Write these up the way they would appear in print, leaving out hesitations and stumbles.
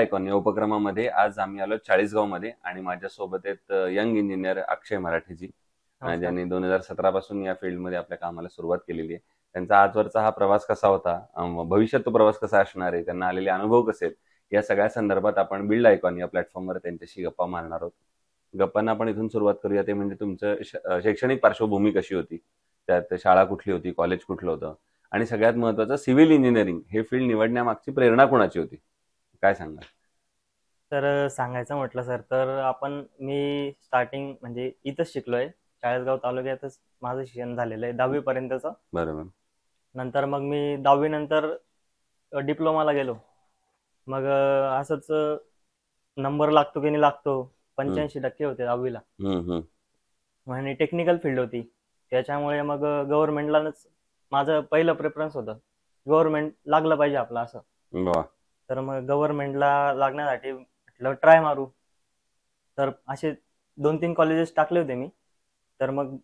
Icon या उपक्रमामध्ये आज आम्ही आलो चाळीसगाव मध्ये आणि माझ्यासोबत आहेत यंग इंजिनियर अक्षय मराठेजी, नमस्कार. ज्यांनी 2017 पासून या फील्डमध्ये आपल्या कामाला सुरुवात केलेली आहे. त्यांचा आजवरचा हा प्रवास कसा होता, भविष्यात तो प्रवास कसा असणार आहे, त्यांना आलेले अनुभव कसे आहेत, या सगळ्या संदर्भात आपण बिल्ड आयकॉन या प्लॅटफॉर्मवर त्यांच्याशी गप्पा मारणार आहोत. गप्पांना आपण इथून सुरुवात करूया. ते म्हणजे तुमचं शैक्षणिक पार्श्वभूमी कशी होती, त्यात शाळा कुठली होती, कॉलेज कुठलं होतं, आणि सगळ्यात महत्वाचं सिव्हिल इंजिनिअरिंग हे फील्ड निवडण्यामागची प्रेरणा कोणाची होती, काय सांगा? तर सांगायचं म्हटलं सर तर मी स्टार्टिंग म्हणजे इथंच शिकलोय. चाळीसगाव तालुक्यातच माझं शिक्षण झालेलं आहे 10वी पर्यंतचं. बरोबर. नंतर मग मी 10वी नंतर डिप्लोमाला गेलो. मग असंच नंबर लागतो की नाही लागतो, 85% होते 10वीला. आणि टेक्निकल फील्ड होती, त्याच्यामुळे मग गव्हर्नमेंटलाच माझं पहिलं प्रेफरन्स होतं. गव्हर्नमेंट लागलं पाहिजे आपलं असं. वा. तर मग गव्हर्नमेंटला लागण्यासाठी म्हटलं ट्राय मारू. तर असे 2-3 कॉलेजेस टाकले होते मी. तर मग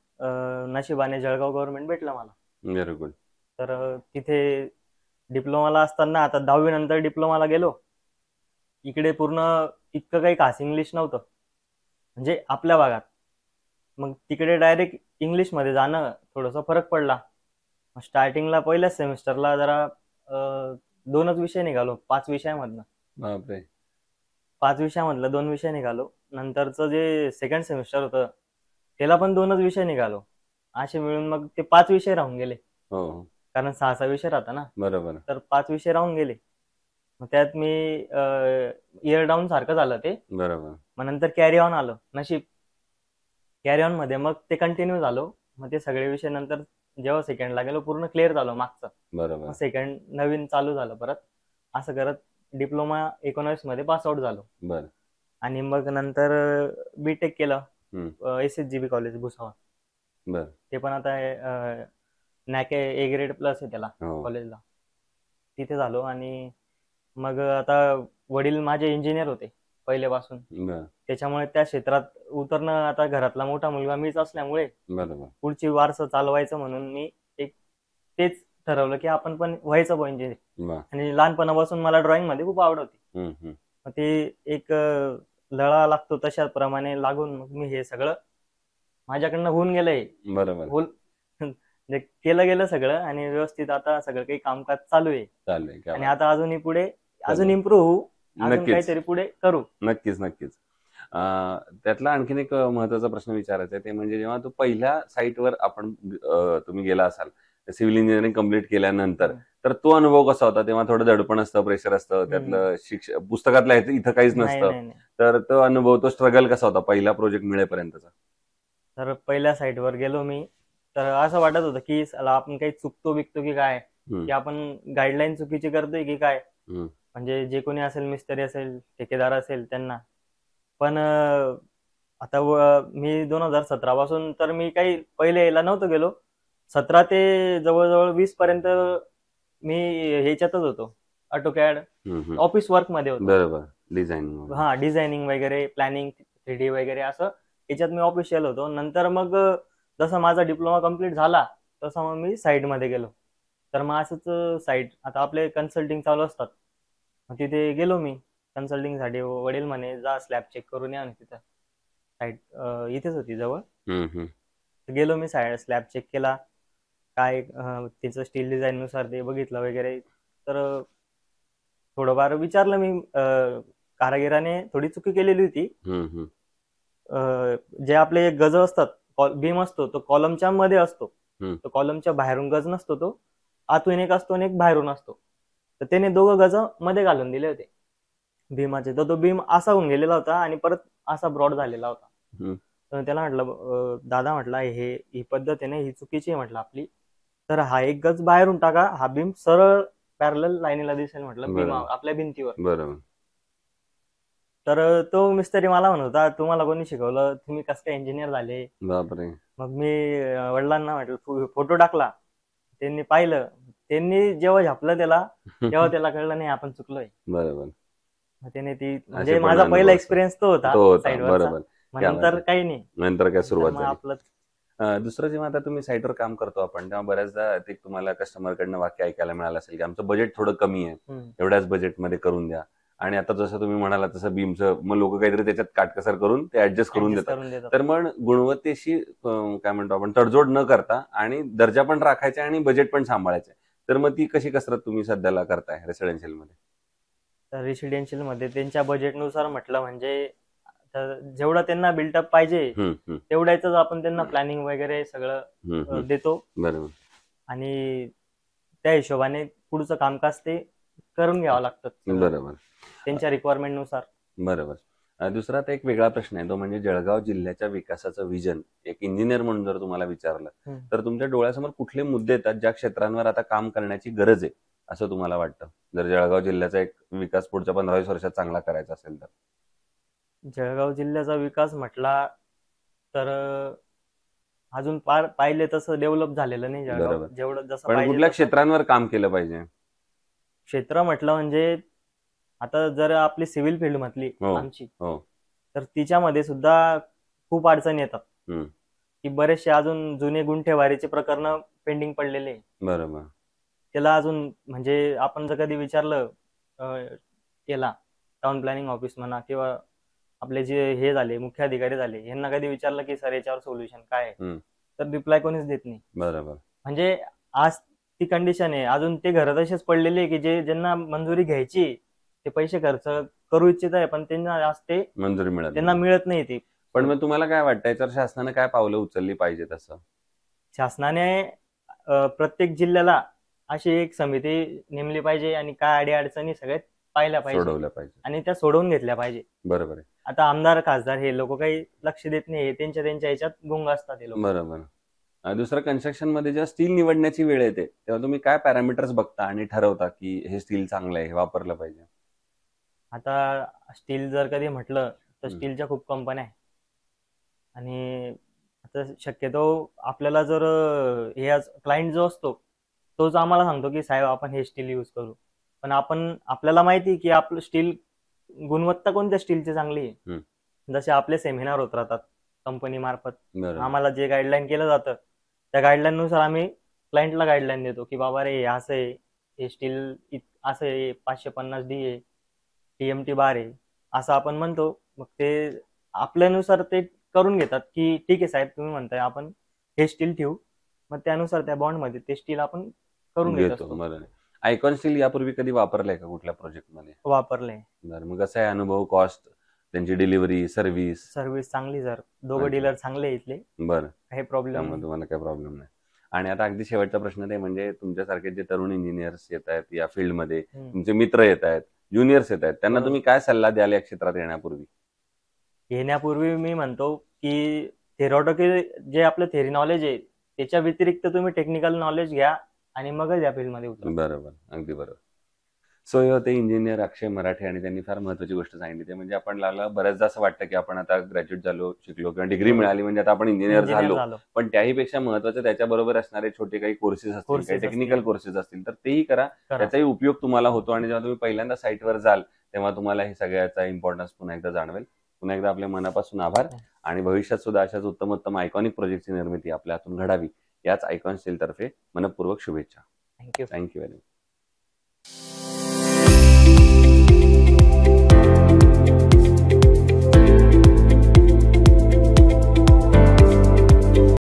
नशिबाने जळगाव गव्हर्नमेंट भेटलं मला. Very good. तर तिथे डिप्लोमाला असताना, आता 10वी नंतर डिप्लोमाला गेलो. इकडे पूर्ण इतकं काही खास इंग्लिश नव्हतं, म्हणजे आपल्या भागात. मग तिकडे डायरेक्ट इंग्लिशमध्ये जाणं थोडंसं फरक पडला. स्टार्टिंगला पहिल्याच सेमिस्टरला जरा 2च विषय निघालो 5 विषयामधनं. बापरे. 5 विषयामधलं 2 विषय निघालो. नंतरचं जे सेकंड सेमिस्टर होतं त्याला पण 2च विषय निघालो. असे मिळून मग ते 5 विषय राहून गेले. हो, कारण 6-6 विषय राहता ना. बरोबर. तर 5 विषय राहून गेले. मग त्यात मी इयर डाऊन सारखं झालं ते. बरोबर. मग नंतर कॅरी ऑन आलं, नशीब. कॅरी ऑन मध्ये मग ते कंटिन्यू झालो. मग ते सगळे विषय नंतर जेव्हा सेकंडला गेलो पूर्ण क्लिअर झालो मागचं. बरोबर. मग सेकंड नवीन चालू झालं परत. असं करत डिप्लोमा 19 मध्ये पास आउट झालो. बर. आणि मग नंतर बीटेक केलं SSGB कॉलेज भुसावळ. बर. ते पण आता नॅक ए ग्रेड प्लस आहे त्याला कॉलेजला. तिथे झालो. आणि मग आता वडील माझे इंजिनियर होते पहिल्यापासून, त्याच्यामुळे त्या क्षेत्रात उतरणं, आता घरातला मोठा मुलगा मीच असल्यामुळे पुढची वारसा चालवायचं म्हणून मी तेच ठरवलं की आपण पण व्हायचं इंजिनियर. आणि लहानपणापासून मला ड्रॉइंग मध्ये खूप आवड होती. मग ते एक लळा लागतो तशाप्रमाणे लागून मग मी हे सगळं माझ्याकडनं होऊन गेलंय. बरोबर. केलं गेलं सगळं आणि व्यवस्थित आता सगळं काही कामकाज चालू आहे. आणि आता अजूनही पुढे अजून इम्प्रूव्ह होऊ, अजून काहीतरी पुढे करू. नक्कीच नक्कीच. त्यातला आणखीन एक महत्वाचा प्रश्न विचारायचा आहे, ते म्हणजे जेव्हा तू पहिल्या साईटवर तुम्ही गेला असाल सिव्हिल इंजिनिअरिंग कम्प्लीट केल्यानंतर, तर तो अनुभव कसा होता? तेव्हा थोडं दडपण असतं, प्रेशर असतं, त्यातलं पुस्तकातलं इथं काहीच नसतं. तर तो अनुभव, तो स्ट्रगल कसा होता पहिला प्रोजेक्ट मिळेपर्यंतचा? तर पहिल्या साईटवर गेलो मी, तर असं वाटत होतं की आपण काही चुकतो बिकतो की काय, की आपण गाईडलाईन चुकीची करतोय की काय. म्हणजे जे कोणी असेल, मिस्त्री असेल, ठेकेदार असेल, त्यांना पण आता मी 2017 पासून तर मी काही पहिले यायला नव्हतं गेलो. 17 ते जवळजवळ 20 पर्यंत मी ह्याच्यातच होतो, ऑटोकॅड ऑफिस वर्क मध्ये होतो. बरोबर. डिझायनिंग, डिझायनिंग वगैरे, प्लॅनिंग 3D वगैरे असं याच्यात मी ऑफिशियल होतो. नंतर मग जसा माझा डिप्लोमा कम्प्लीट झाला तसा मग मी साईट मध्ये गेलो. तर मग असंच साईट, आता आपले कन्सल्टिंग चालू असतात, तिथे गेलो मी कन्सल्टिंग साठी. वडील म्हणे जा स्लॅब चेक करून या. तिथं साईट इथेच होती जवळ. गेलो मी, स्लॅब चेक केला, काय तिचं स्टील डिझाईन नुसार ते बघितलं वगैरे. तर थोडंफार विचारलं मी, कारागिराने थोडी चुकी केलेली होती. जे आपले गज असतात, बीम असतो तो कॉलमच्या मध्ये असतो, तो कॉलमच्या बाहेरून गज नसतो, तो आतून एक असतो आणि एक बाहेरून असतो. तर त्याने दोघं गज मध्ये घालून दिले होते भीमाचे. तर तो भीम असा होऊन गेलेला होता आणि परत असा ब्रॉड झालेला होता. तर त्याला म्हटलं, दादा म्हटलं ही पद्धत आहे ना, ही चुकीची आहे म्हटलं आपली. तर हा एक गज बाहेरून टाका, हा भीम सरळ पॅरलल लाईनीला दिसेल म्हटलं भीम आपल्या भिंतीवर. बरोबर. तर तो मिस्त्री मला म्हणत होता, तुम्हाला कोणी शिकवलं, तुम्ही कसं काय इंजिनियर झाले? बापरे. मग मी वडिलांना म्हटलं, फोटो टाकला, त्यांनी पाहिलं. त्यांनी जेव्हा झापलं त्याला, तेव्हा त्याला कळलं नाही आपण चुकलोय. बरोबर. त्याने म्हणजे माझा पहिला एक्सपिरियन्स तो होता साईटवरचा. नंतर काही नाही, नंतर काय सुरुवात झाली आपलं. दुसरं, जेव्हा आता तुम्ही साईटवर काम करतो आपण, तेव्हा बऱ्याचदा ते तुम्हाला कस्टमरकडनं वाक्य ऐकायला मिळालं असेल की आमचं बजेट थोडं कमी आहे, एवढ्याच बजेटमध्ये करून द्या. आणि आता जसं तुम्ही म्हणाला तसं बीमचं मग लोक काहीतरी त्याच्यात काटकसर करून ते ऍडजस्ट करून ऍडजस्ट देतात. करून देतात. तर मग गुणवत्तेशी काय म्हणतो आपण तडजोड न करता आणि दर्जा पण राखायचा आणि बजेट पण सांभाळायचं. तर मग ती कशी कसरत तुम्ही सध्याला करताय रेसिडेन्शियल मध्ये? तर रेसिडेन्शियल मध्ये त्यांच्या बजेटनुसार म्हटलं म्हणजे तर जेवढं त्यांना बिल्टअप पाहिजे तेवढ्याच आपण त्यांना प्लॅनिंग वगैरे सगळं देतो. बरोबर. आणि त्या हिशोबाने पुढचं कामकाज ते करून घ्यावं लागतं सगळं बरोबर. त्यांच्या रिक्वायरमेंट नुसार. बरोबर. दुसरा आता एक वेगळा प्रश्न आहे, तो म्हणजे जळगाव जिल्ह्याच्या विकासाचं विजन एक इंजिनियर म्हणून जर तुम्हाला विचारलं तर तुमच्या डोळ्यासमोर कुठले मुद्दे येतात ज्या क्षेत्रांवर आता काम करण्याची गरज आहे असं तुम्हाला वाटतं, जर जळगाव जिल्ह्याचा एक विकास पुढच्या 15-20 वर्षात चांगला करायचा असेल तर? जळगाव जिल्ह्याचा विकास म्हटला तर अजून पाहिले तसं डेव्हलप झालेलं नाही जळगाव बरोबर. जेवढं जसं पण पाहिजे कुठल्या तसं. क्षेत्रांवर काम केलं पाहिजे? क्षेत्र म्हटलं म्हणजे आता जर आपली सिव्हिल फील्ड म्हटली आमची, तर तिच्यामध्ये सुद्धा खूप अडचणी येतात की बरेचसे अजून जुने गुंठेवारीचे प्रकरण पेंडिंग पडलेले आहे. बरोबर. त्याला अजून म्हणजे आपण जर कधी विचारलं याला टाउन प्लॅनिंग ऑफिस म्हणा किंवा आपले जे हे झाले मुख्य अधिकारी झाले यांना कधी विचारलं की सर याच्यावर सोल्युशन काय आहे, तर रिप्लाय कोणीच देत नाही. बरोबर. म्हणजे आज ती कंडिशन आहे. अजून ते घर तसेच पडलेले आहे की ज्यांना मंजुरी घ्यायची ते पैसे खर्च करू इच्छित आहे पण त्यांना आज ते मंजुरी मिळत त्यांना मिळत नाही ती. पण मग तुम्हाला काय वाटतं याच्यावर शासनाने काय पावलं उचलली पाहिजे? तसं शासनाने प्रत्येक जिल्ह्याला अशी एक समिती नेमली पाहिजे आणि काय अडीअडचणी सगळ्यात पाहिल्या सोडवल्या पाहिजे पाहिजे. आणि त्या सोडवून घेतल्या पाहिजे. बरोबर आहे. आता आमदार खासदार हे लोक काही लक्ष देत नाही, त्यांच्या ह्याच्यात गुंग असतात हे लोक. बरोबर. दुसरं, कन्स्ट्रक्शन मध्ये जेव्हा स्टील निवडण्याची वेळ येते तेव्हा तुम्ही काय पॅरामीटर्स बघता आणि ठरवता की हे स्टील चांगलं आहे, हे वापरलं पाहिजे? आता स्टील जर कधी म्हटलं तर स्टीलच्या खूप कंपन्या आहे आणि आता शक्यतो आपल्याला जर हे क्लायंट जो असतो तोच आम्हाला सांगतो की साहेब आपण हे स्टील यूज करू, पण आपल्याला माहिती की आपलं स्टील गुणवत्ता कोणत्या स्टीलची चांगली आहे. जसे आपले सेमिनार होत राहतात कंपनी मार्फत, आम्हाला जे गाईडलाईन केलं जातं त्या गाईडलाईन नुसार आम्ही क्लायंटला गाईडलाईन देतो की बाबा रे असं आहे, हे स्टील असं आहे, 550D आहे, TMT बार आहे असं आपण म्हणतो. मग ते आपल्यानुसार ते करून घेतात की ठीक आहे साहेब तुम्ही म्हणताय आपण हे स्टील ठेवू, मग त्यानुसार त्या बॉन्ड मध्ये ते स्टील आपण करून घेतो. आयकॉन स्टील यापूर्वी कधी वापरलंय का कुठल्या प्रोजेक्ट मध्ये? वापरलंय. मग कसं आहे अनुभव, कॉस्ट, त्यांची डिलिव्हरी, सर्व्हिस चांगली सर, दोघं डीलर चांगले इथले. बरं, काही प्रॉब्लेम तुम्हाला काही प्रॉब्लेम नाही. आणि आता अगदी शेवटचा प्रश्न ते म्हणजे तुमच्यासारखे जे तरुण इंजिनियर्स येत आहेत या फील्डमध्ये, तुमचे मित्र येत आहेत, ज्युनियर्स येत आहेत, त्यांना तुम्ही काय सल्ला द्याल या क्षेत्रात येण्यापूर्वी? मी म्हणतो की थेरॉटिकल जे आपलं थेरी नॉलेज आहे त्याच्या व्यतिरिक्त तुम्ही टेक्निकल नॉलेज घ्या आणि मगच या फील्डमध्ये उतरा. बरोबर, अगदी बरोबर. सो हे होते इंजिनियर अक्षय मराठे आणि त्यांनी फार महत्वाची गोष्ट सांगितली. ते म्हणजे आपण बऱ्याचदा असं वाटतं की आपण आता ग्रॅज्युएट झालो, शिकलो किंवा डिग्री मिळाली म्हणजे आता आपण इंजिनियर झालो, पण त्याही पेक्षा महत्वाचं त्याच्याबरोबर असणारे छोटे काही कोर्सेस असतील, काही टेक्निकल कोर्सेस असतील तर तेही करा, त्याचाही उपयोग तुम्हाला होतो. आणि जेव्हा तुम्ही पहिल्यांदा साईटवर जाल तेव्हा तुम्हाला हे सगळ्याचा इम्पॉर्टन्स पुन्हा एकदा जाणवेल. पुन्हा एकदा आपल्या मनापासून आभार आणि भविष्यात सुद्धा अशाच उत्तमोत्तम आयकॉनिक प्रोजेक्टची निर्मिती आपल्या हातून घडावी याच आयकॉन स्टील तर्फे मनपूर्वक शुभेच्छा. थँक्यू. Thank you very much.